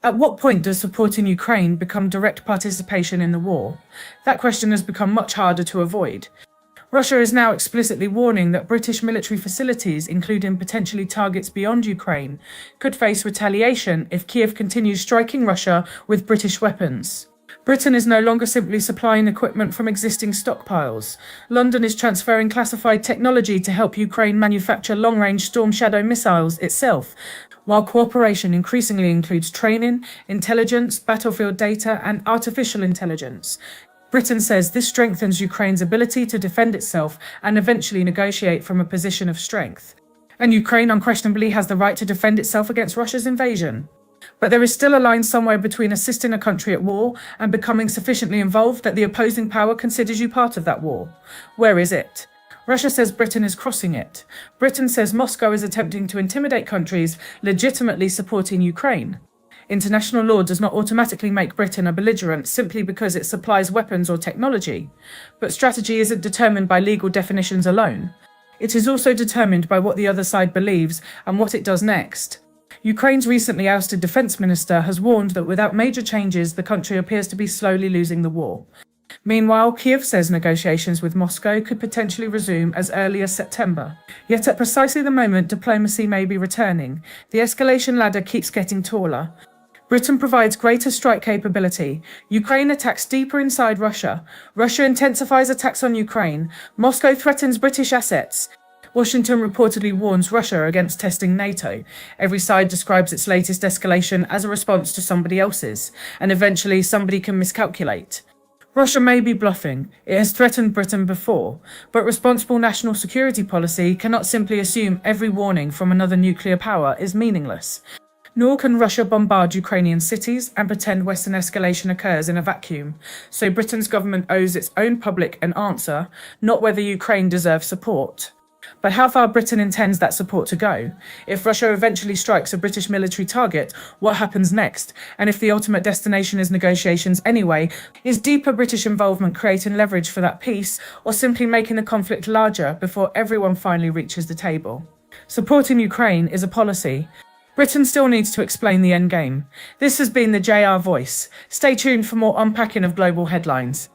At what point does supporting Ukraine become direct participation in the war? That question has become much harder to avoid. Russia is now explicitly warning that British military facilities, including potentially targets beyond Ukraine, could face retaliation if Kyiv continues striking Russia with British weapons. Britain is no longer simply supplying equipment from existing stockpiles. London is transferring classified technology to help Ukraine manufacture long-range Storm Shadow missiles itself, while cooperation increasingly includes training, intelligence, battlefield data, and artificial intelligence. Britain says this strengthens Ukraine's ability to defend itself and eventually negotiate from a position of strength. And Ukraine unquestionably has the right to defend itself against Russia's invasion. But there is still a line somewhere between assisting a country at war and becoming sufficiently involved that the opposing power considers you part of that war. Where is it? Russia says Britain is crossing it. Britain says Moscow is attempting to intimidate countries legitimately supporting Ukraine. International law does not automatically make Britain a belligerent simply because it supplies weapons or technology. But strategy isn't determined by legal definitions alone. It is also determined by what the other side believes and what it does next. Ukraine's recently ousted defense minister has warned that without major changes, the country appears to be slowly losing the war. Meanwhile, Kyiv says negotiations with Moscow could potentially resume as early as September. Yet at precisely the moment diplomacy may be returning, the escalation ladder keeps getting taller. Britain provides greater strike capability. Ukraine attacks deeper inside Russia. Russia intensifies attacks on Ukraine. Moscow threatens British assets. Washington reportedly warns Russia against testing NATO. Every side describes its latest escalation as a response to somebody else's, and eventually somebody can miscalculate. Russia may be bluffing. It has threatened Britain before, but responsible national security policy cannot simply assume every warning from another nuclear power is meaningless. Nor can Russia bombard Ukrainian cities and pretend Western escalation occurs in a vacuum. So Britain's government owes its own public an answer, not whether Ukraine deserves support, but how far Britain intends that support to go. If Russia eventually strikes a British military target, what happens next? And if the ultimate destination is negotiations anyway, is deeper British involvement creating leverage for that peace, or simply making the conflict larger before everyone finally reaches the table? Supporting Ukraine is a policy. Britain still needs to explain the endgame. This has been the JR Voice. Stay tuned for more unpacking of global headlines.